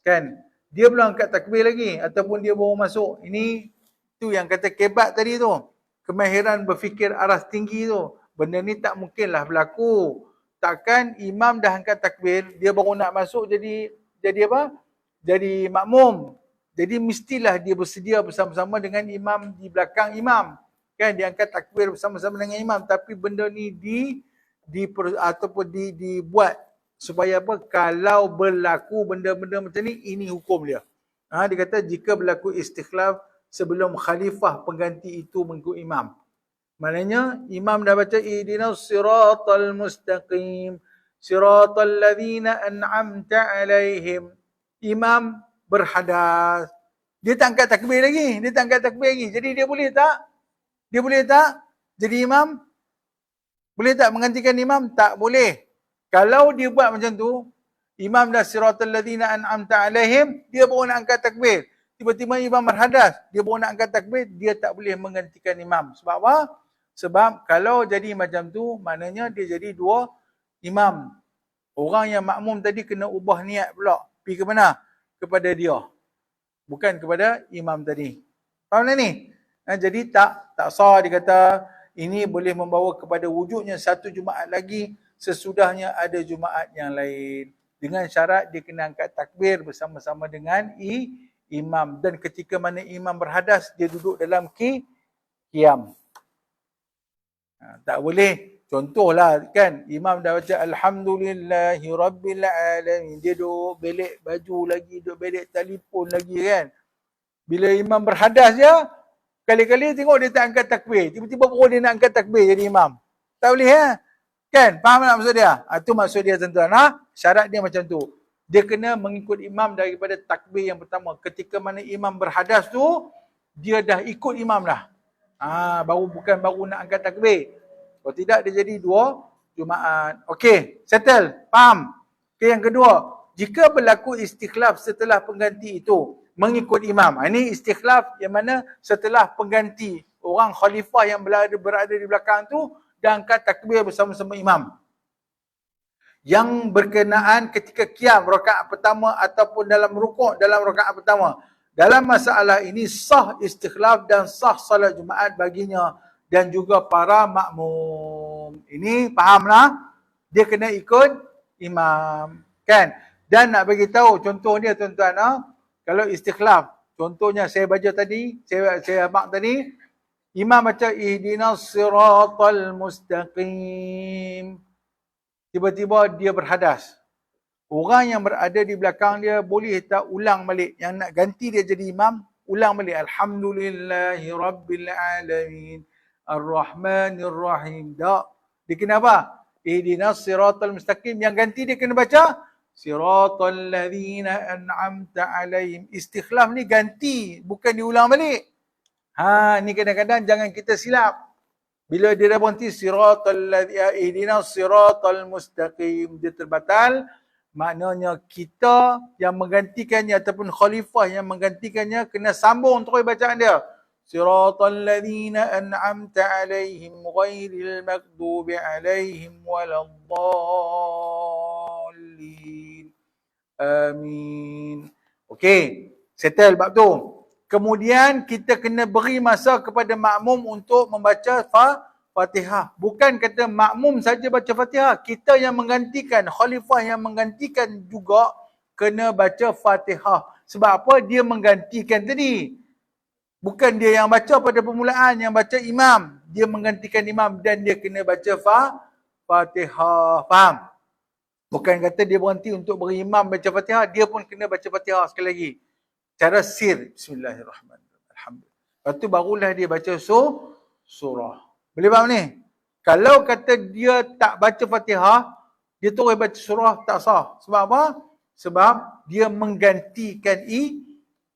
Kan? Dia belum angkat takbir lagi. Ataupun dia baru masuk. Ini tu yang kata kebat tadi tu. Kemahiran berfikir aras tinggi tu. Benda ni tak mungkinlah berlaku. Takkan imam dah angkat takbir, dia baru nak masuk jadi apa? Jadi makmum. Jadi mestilah dia bersedia bersama-sama dengan imam di belakang imam. Kan dia angkat takbir bersama-sama dengan imam, tapi benda ni dibuat supaya apa? Kalau berlaku benda-benda macam ni, ini hukum dia. Dia kata jika berlaku istikhlaf sebelum khalifah pengganti itu mengikut imam. Maknanya imam dah baca ihdinas siratal mustaqim siratal ladzina an'amta alaihim. Imam berhadas. Dia tak angkat takbir lagi. Jadi dia boleh tak? Jadi imam? Boleh tak menggantikan imam? Tak boleh. Kalau dia buat macam tu, imam dah siratal ladzina an'amta alaihim, dia baru nak angkat takbir. Tiba-tiba imam berhadas, dia baru nak angkat takbir, dia tak boleh menggantikan imam. Sebab apa? Sebab kalau jadi macam tu, maknanya dia jadi 2 imam. Orang yang makmum tadi kena ubah niat pula. Pergi ke mana? Kepada dia. Bukan kepada imam tadi. Faham tak ni? Jadi tak sah dia kata, ini boleh membawa kepada wujudnya satu Jumaat lagi sesudahnya ada Jumaat yang lain. Dengan syarat dia kena angkat takbir bersama-sama dengan imam. Dan ketika mana imam berhadas, dia duduk dalam qiyam. Tak boleh. Contohlah kan, imam dah baca Alhamdulillahi Rabbil Alamin. Dia duduk belik baju lagi, duduk belik telefon lagi kan. Bila imam berhadas je, kali-kali tengok dia tak angkat takbir. Tiba-tiba baru dia nak angkat takbir jadi imam. Tak boleh kan? Faham tak maksud dia? Itu maksud dia tuan-tuan. Syarat dia macam tu. Dia kena mengikut imam daripada takbir yang pertama. Ketika mana imam berhadas tu, dia dah ikut imam dah. Baru nak angkat takbir. Kalau tidak dia jadi 2 Jumaat. Okey, settle. Faham? Okey, yang kedua, jika berlaku istikhlaf setelah pengganti itu mengikut imam. Ini istikhlaf yang mana setelah pengganti orang khalifah yang berada di belakang tu dan angkat takbir bersama-sama imam. Yang berkenaan ketika qiyam rakaat pertama ataupun dalam rukuk dalam rakaat pertama. Dalam masalah ini sah istikhlaf dan sah salat Jumaat baginya dan juga para makmum. Ini fahamlah? Dia kena ikut imam, kan? Dan nak bagi tahu contoh dia tuan-tuan, kalau istikhlaf, contohnya saya baca tadi, saya abang tadi, imam baca ihdinas siratal mustaqim. Tiba-tiba dia berhadas. Orang yang berada di belakang dia boleh tak ulang balik. Yang nak ganti dia jadi imam, ulang balik. Alhamdulillahi Rabbil Alamin. Ar-Rahmanir Rahim. Tak. Dia kena apa? Ihdinas siratal mustaqim. Yang ganti dia kena baca Siratal ladzina an'amta alaihim. Istikhlaf ni ganti, bukan diulang balik. Ni kadang-kadang jangan kita silap. Bila dia dah berhenti siratal ladzina ihdinas siratal mustaqim, dia terbatal. Maknanya kita yang menggantikannya ataupun khalifah yang menggantikannya kena sambung terus bacaan dia. Siratal ladzina an'amta alaihim ghairil maghdubi alaihim waladdallin. Amin. Okey, settle bab tu. Kemudian kita kena beri masa kepada makmum untuk membaca Fatihah. Bukan kata makmum saja baca Fatihah. Kita yang menggantikan, khalifah yang menggantikan juga kena baca Fatihah. Sebab apa? Dia menggantikan tadi. Bukan dia yang baca pada permulaan, yang baca imam. Dia menggantikan imam dan dia kena baca Fatihah. Faham? Bukan kata dia berhenti untuk beri imam baca Fatihah, dia pun kena baca Fatihah sekali lagi. Cara sir. Bismillahirrahmanirrahim. Alhamdulillah. Lepas tu barulah dia baca surah. Boleh faham ni? Kalau kata dia tak baca Fatihah, dia terus baca surah, tak sah. Sebab apa? Sebab dia menggantikan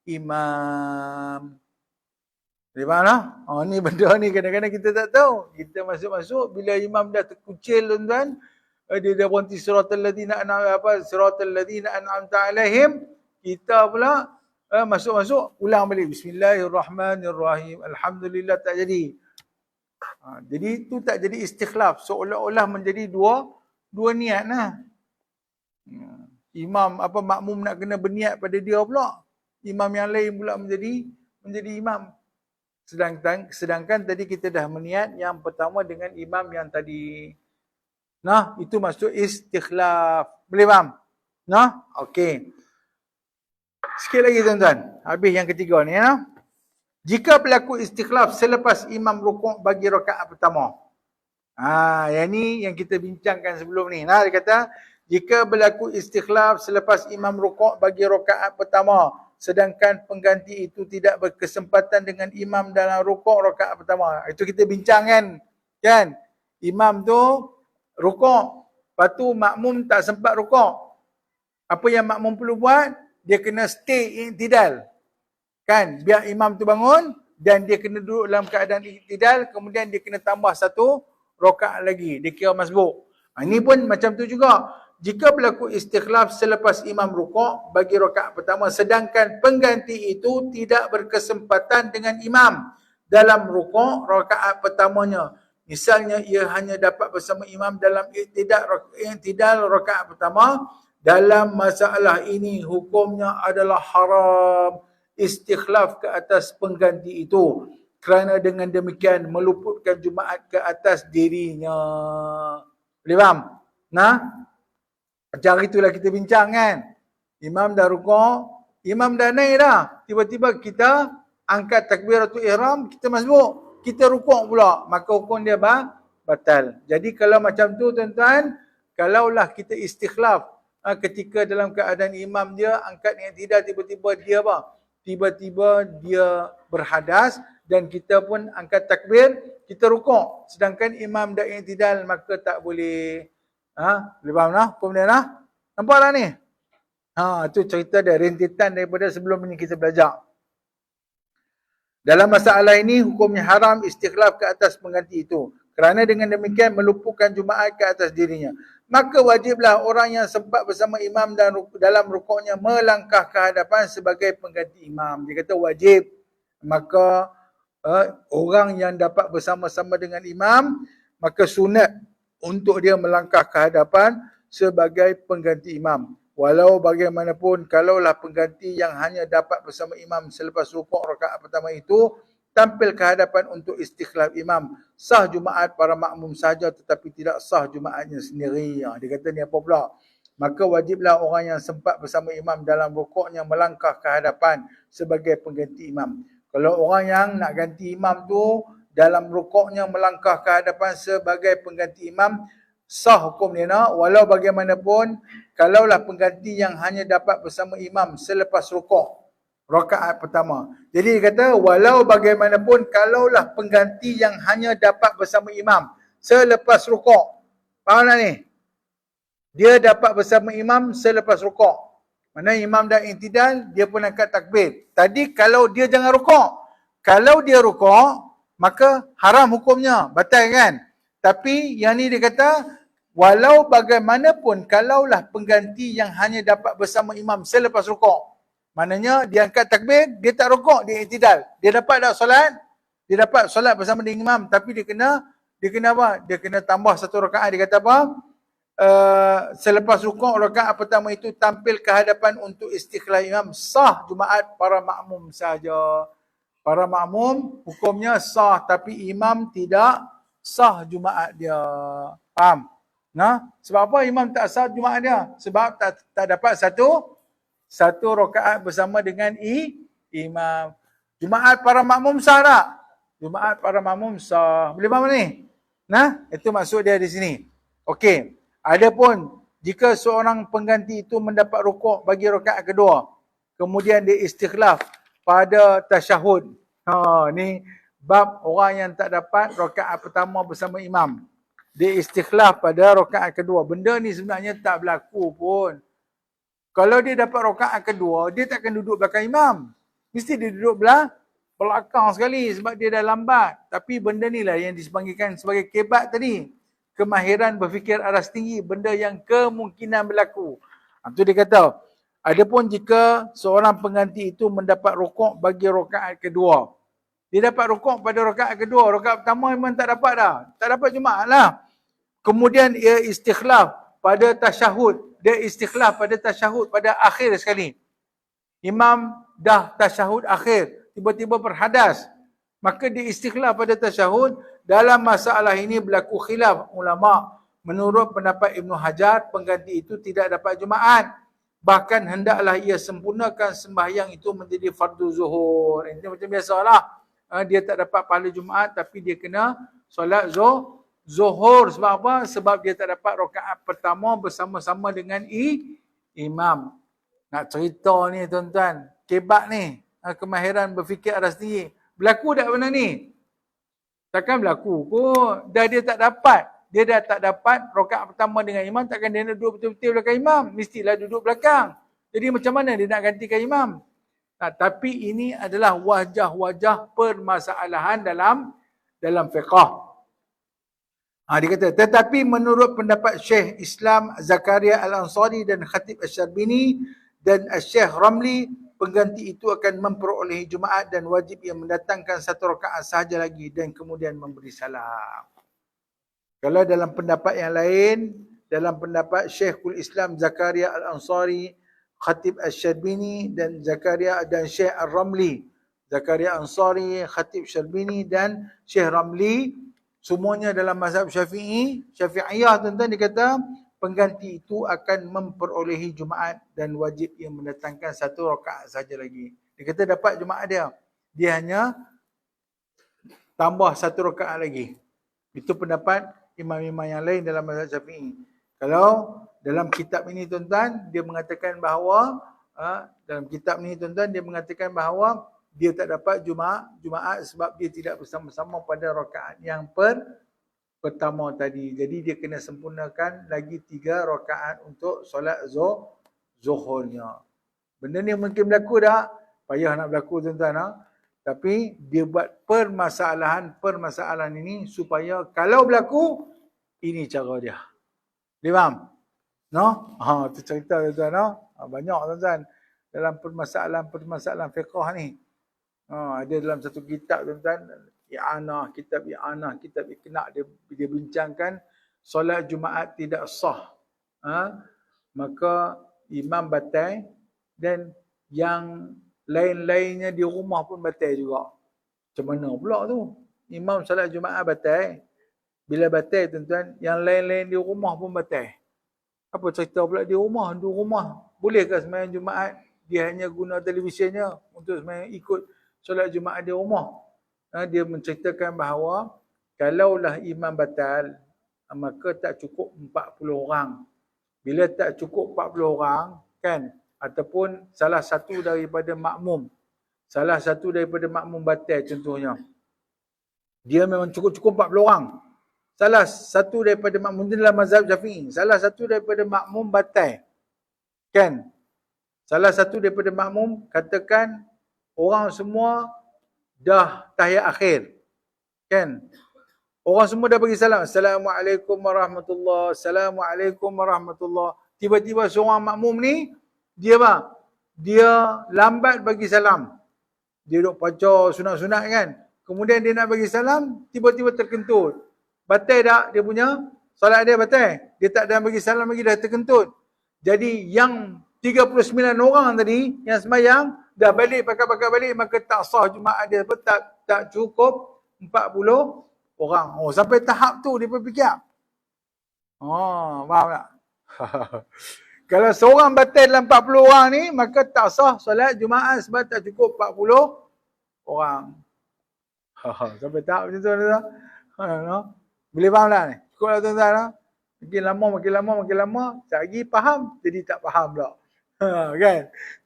imam. Boleh faham lah? Ni benda ni kadang-kadang kita tak tahu. Kita masuk-masuk, bila imam dah terkucil tuan-tuan, dia dah berhenti siratal ladzina an'amta alaihim, kita pula masuk-masuk, ulang balik. Bismillahirrahmanirrahim. Alhamdulillah, tak jadi. Jadi tu tak jadi istikhlaf. Seolah-olah menjadi dua niat lah. Imam, makmum nak kena berniat pada dia pula. Imam yang lain pula menjadi imam. Sedangkan tadi kita dah meniat yang pertama dengan imam yang tadi. Itu maksud istikhlaf. Boleh faham? Okey. Sikit lagi tuan-tuan. Habis yang ketiga ni ya. Jika berlaku istikhlaf selepas imam rukuk bagi rakaat pertama. Yang ni yang kita bincangkan sebelum ni. Dia kata, jika berlaku istikhlaf selepas imam rukuk bagi rakaat pertama, sedangkan pengganti itu tidak berkesempatan dengan imam dalam rukuk rakaat pertama. Itu kita bincang kan? Imam tu rukuk, lepas tu makmum tak sempat rukuk. Apa yang makmum perlu buat? Dia kena stay i'tidal. Kan? Biar imam tu bangun dan dia kena duduk dalam keadaan i'tidal, kemudian dia kena tambah satu rakaat lagi. Dia kira masbuk. Ini pun macam tu juga. Jika berlaku istikhlaf selepas imam rukuk bagi rakaat pertama, sedangkan pengganti itu tidak berkesempatan dengan imam dalam rukuk rakaat pertamanya. Misalnya ia hanya dapat bersama imam dalam i'tidal rakaat pertama, dalam masalah ini hukumnya adalah haram istikhlaf ke atas pengganti itu, kerana dengan demikian meluputkan Jumaat ke atas dirinya. Boleh faham? Macam itulah kita bincang kan. Imam dah rukuk, imam dah naik dah. Tiba-tiba kita angkat takbiratul ihram, kita masbuk, kita rukuk pula, maka hukum dia batal. Jadi kalau macam tu tuan-tuan, kalaulah kita istikhlaf ketika dalam keadaan imam dia angkat i'tidal, tiba-tiba dia berhadas dan kita pun angkat takbir, kita rukuk, sedangkan imam dah i'tidal, maka tak boleh. Boleh faham lah hukum dia lah? Nampak lah ni? Itu cerita dia, rentetan daripada sebelum ini kita belajar. Dalam masalah ini hukumnya haram istikhlaf ke atas pengganti itu, kerana dengan demikian meluputkan Jumaat ke atas dirinya. Maka wajiblah orang yang sempat bersama imam dan dalam rukuknya melangkah ke hadapan sebagai pengganti imam. Dia kata wajib. Maka orang yang dapat bersama-sama dengan imam, maka sunat untuk dia melangkah ke hadapan sebagai pengganti imam. Walau bagaimanapun, kalaulah pengganti yang hanya dapat bersama imam selepas rukuk rakaat pertama itu tampil ke hadapan untuk istikhlaf imam, sah Jumaat para makmum saja tetapi tidak sah Jumaatnya sendiri. Dia kata ni apa pula? Maka wajiblah orang yang sempat bersama imam dalam rukuknya melangkah ke hadapan sebagai pengganti imam. Kalau orang yang nak ganti imam tu dalam rukuknya melangkah ke hadapan sebagai pengganti imam, sah hukum dia walau bagaimanapun, kalaulah pengganti yang hanya dapat bersama imam selepas rukuk rakaat pertama. Jadi dia kata walau bagaimanapun, kalaulah pengganti yang hanya dapat bersama imam selepas rukuk. Faham tak ni? dia dapat bersama imam selepas rukuk. Mana imam dah i'tidal, dia pun angkat takbir. Tadi kalau dia jangan rukuk. Kalau dia rukuk, maka haram hukumnya, batal kan? Tapi yang ni dia kata, walau bagaimanapun, kalaulah pengganti yang hanya dapat bersama imam selepas rukuk. Maknanya dia angkat takbir, dia tak rukuk, dia i'tidal. Dia dapat tak solat? Dia dapat solat bersama dengan imam, tapi dia kena apa? Dia kena tambah satu rakaat. Dia kata apa? Selepas rukuk rakaat pertama itu tampil ke hadapan untuk istiqlal imam, sah Jumaat para makmum saja. Para makmum hukumnya sah, tapi imam tidak sah Jumaat dia. Faham? Nah, sebab apa imam tak sah Jumaat dia? Sebab tak dapat satu rakaat bersama dengan imam. Jumaat para makmum sah tak? Jumaat para makmum sah. Boleh faham ni? Nah, itu maksud dia di sini. Okey. Adapun jika seorang pengganti itu mendapat rukuk bagi rakaat kedua, kemudian dia istikhlaf pada tasyahud. Ni bab orang yang tak dapat rakaat pertama bersama imam. Dia istikhlaf pada rakaat kedua. Benda ni sebenarnya tak berlaku pun. Kalau dia dapat rakaat kedua, dia takkan duduk belakang imam. Mesti dia duduk belakang sekali sebab dia dah lambat. Tapi benda ni lah yang dipanggilkan sebagai kebat tadi. Kemahiran berfikir aras tinggi, benda yang kemungkinan berlaku. Itu dia kata, adapun jika seorang pengganti itu mendapat rukuk bagi rakaat kedua. Dia dapat rukuk pada rakaat kedua, rakaat pertama memang tak dapat dah. Tak dapat Jumaat lah. Kemudian ia istikhlaf pada tasyahud. Dia istikhlaf pada tasyahud pada akhir sekali. Imam dah tasyahud akhir, tiba-tiba berhadas. Maka dia istikhlaf pada tasyahud. Dalam masalah ini berlaku khilaf ulama. Menurut pendapat Ibnu Hajar, pengganti itu tidak dapat Jumaat. Bahkan hendaklah ia sempurnakan sembahyang itu menjadi fardu zuhur. Ini macam biasalah. Dia tak dapat pahala Jumaat tapi dia kena solat zuhur. Sebab apa? Sebab dia tak dapat rakaat pertama bersama-sama dengan imam. Nak cerita ni tuan-tuan. Kebat ni. Kemahiran berfikir aras tinggi. Berlaku tak benda ni? Takkan berlaku kot. Dah dia tak dapat. Dia dah tak dapat rakaat pertama dengan imam. Takkan dia nak duduk betul-betul belakang imam. Mestilah duduk belakang. Jadi macam mana dia nak gantikan imam? Tapi ini adalah wajah-wajah permasalahan dalam fiqah. Dia kata, tetapi menurut pendapat Syekh Islam Zakaria Al-Ansari dan Khatib Asy-Syarbini dan Syekh Ramli, pengganti itu akan memperolehi Jumaat dan wajib ia mendatangkan satu rakaat sahaja lagi dan kemudian memberi salam. Kalau dalam pendapat yang lain, dalam pendapat Syekhul Islam Zakaria Al-Ansari, Khatib Asy-Syarbini dan Zakaria dan Syekh Ar-Ramli. Zakaria Ansari, Khatib Syarbini dan Syekh Ramli, semuanya dalam mazhab Syafi'iyah tuan-tuan, dia kata pengganti itu akan memperolehi Jumaat dan wajib ia mendatangkan satu rakaat saja lagi. Dia kata dapat Jumaat dia. Dia hanya tambah satu rakaat lagi. Itu pendapat imam-imam yang lain dalam mazhab Syafi'i. Kalau dalam kitab ini tuan-tuan, dia mengatakan bahawa dia mengatakan bahawa dia tak dapat Jumaat sebab dia tidak bersama-sama pada rakaat yang pertama tadi. Jadi dia kena sempurnakan lagi 3 rakaat untuk solat zuhurnya. Benda ni mungkin berlaku tak? Payah nak berlaku tuan-tuan. Tapi dia buat permasalahan ini supaya kalau berlaku, ini cara dia. Dia faham? No? Itu cerita tuan-tuan. Banyak tuan-tuan dalam permasalahan fiqh ni. Ada dalam satu kitab tuan-tuan, kitab Iqna', dia bincangkan solat Jumaat tidak sah. Maka imam batal dan yang lain-lainnya di rumah pun batal juga. Macam mana pula tu? Imam solat Jumaat batal. Bila batal tuan-tuan, yang lain-lain di rumah pun batal. Apa cerita pula di rumah? Di rumah bolehkah sembahyang Jumaat dia hanya guna televisionnya untuk sembahyang ikut solat Jumaat di rumah? Dia menceritakan bahawa kalaulah imam batal, maka tak cukup 40 orang. Bila tak cukup 40 orang, kan, ataupun salah satu daripada makmum batal contohnya. Dia memang cukup 40 orang. salah satu daripada makmum dalam mazhab Syafi'i, salah satu daripada makmum batal. Kan? Salah satu daripada makmum katakan orang semua dah tahiyat akhir. Kan? Orang semua dah bagi salam. Assalamualaikum warahmatullahi, Assalamualaikum warahmatullahi. Tiba-tiba seorang makmum ni, dia apa? Dia lambat bagi salam. Dia duduk baca sunat-sunat kan. Kemudian dia nak bagi salam, tiba-tiba terkentut. Batal tak dia punya? Solat dia batal. Dia tak ada bagi salam lagi, dah terkentut. Jadi yang 39 orang tadi, yang sembahyang, dah balik, pakat-pakat balik, maka tak sah Jumaat dia. Tak cukup 40 orang. Oh, sampai tahap tu dia berfikir. Oh, faham tak? Kalau seorang batal dalam 40 orang ni, maka tak sah solat Jumaat sebab tak cukup 40 orang. Sampai tahap macam tu, tuan-tuan. Boleh faham tak ni? Cukup lah tuan-tuan. Makin lama, sekejap lagi faham, jadi tak faham tak. Kan?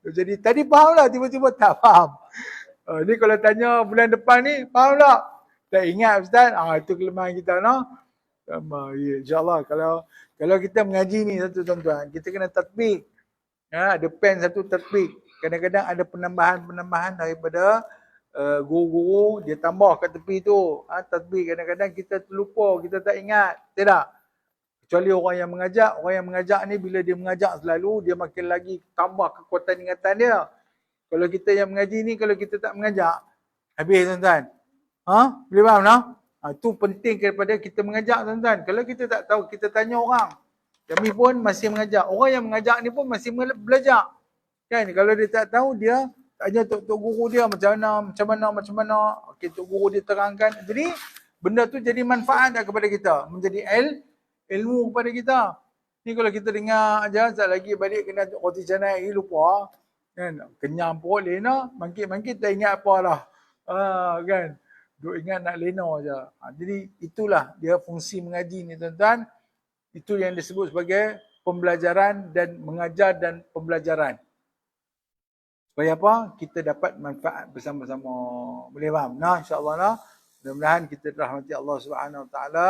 Jadi tadi faham lah, tiba-tiba tak faham. Ni kalau tanya bulan depan ni, faham tak? Tak ingat Ustaz, itu kelemahan kita, no? Ya, InsyaAllah, kalau kita mengaji ni satu tuan-tuan, kita kena tatbik. Ada pen satu tatbik. Kadang-kadang ada penambahan daripada guru-guru, dia tambah kat tepi tu. Tatbik, kadang-kadang kita terlupa, kita tak ingat. Tidak? Kecuali orang yang mengajak ni, bila dia mengajak selalu, dia makin lagi tambah kekuatan ingatan dia. Kalau kita yang mengaji ni, kalau kita tak mengajak, habis tuan-tuan. Boleh faham tak? Itu penting kepada kita mengajak tuan-tuan. Kalau kita tak tahu, kita tanya orang. Kami pun masih mengajak. Orang yang mengajak ni pun masih belajar. Kan? Kalau dia tak tahu, dia tanya tok guru dia macam mana. Okey, tok guru dia terangkan. Jadi, benda tu jadi manfaat dah kepada kita. Menjadi ilmu kepada kita. Ni kalau kita dengar aja, sekejap lagi balik kena roti canai, lupa. Kan? Kenyang pun lena, mangkit tak ingat apa lah. Kan? Duk ingat nak lena je. Jadi itulah dia fungsi mengaji ni tuan-tuan. Itu yang disebut sebagai pembelajaran dan mengajar dan pembelajaran. Supaya apa? Kita dapat manfaat bersama-sama. Boleh faham? Nah, insya-Allah nah. Mudah-mudahan kita dirahmati Allah Subhanahu Wa Taala.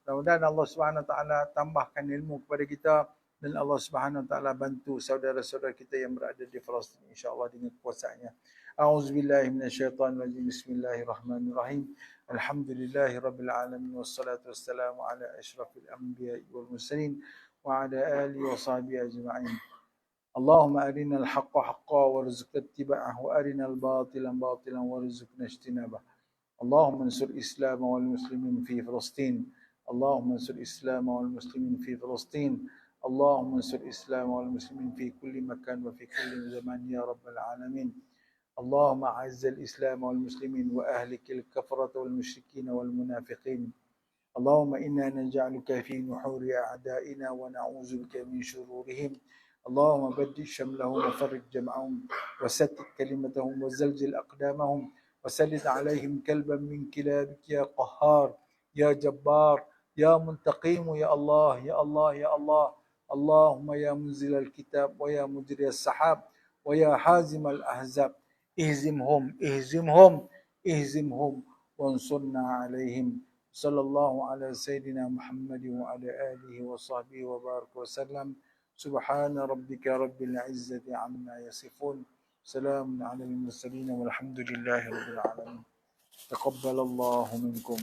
Mudah-mudahan Allah Subhanahu Wa Taala tambahkan ilmu kepada kita dan Allah Subhanahu Wa Taala bantu saudara-saudara kita yang berada di Palestin insya-Allah dengan kuasanya. A'udzubillahi minasyaitonirrajim. Bismillahirrahmanirrahim. Alhamdulillahirabbil alamin wassalatu wassalamu ala asyrafil anbiya'i wal mursalin wa ala alihi wa sahbihi ajma'in. Allahumma arinal haqqa haqqan warzuqna ittiba'ahu wa arinal batilan batilan warzuqna ijtinabah. Allahumma ansur Islam wal muslimin fi Palestin. Allahumma ansur Islam wal muslimin fi Palestin. Allahumma ansur Islam wal muslimin fi kulli makan wa fi kulli zaman ya rabbal alamin. اللهم أعز الإسلام والمسلمين وأهلك الكفرة والمشركين والمنافقين. اللهم إنا نجعلك في نحور أعدائنا ونعوذ بك من شرورهم. اللهم بدد شملهم وفرج جمعهم وستت كلمتهم وزلزل أقدامهم وسلط عليهم كلبا من كلابك يا قهار يا جبار يا منتقيم يا الله يا الله يا الله. اللهم يا منزل الكتاب ويا مجري السحاب ويا حازم الأحزاب اهزمهم وانصرنا عليهم. صلى الله على سيدنا محمد وعلى آله وصحبه وبارك وسلم. سبحان ربك رب العزة عما يصفون. سلام على المرسلين والحمد لله رب العالمين. تقبل الله منكم.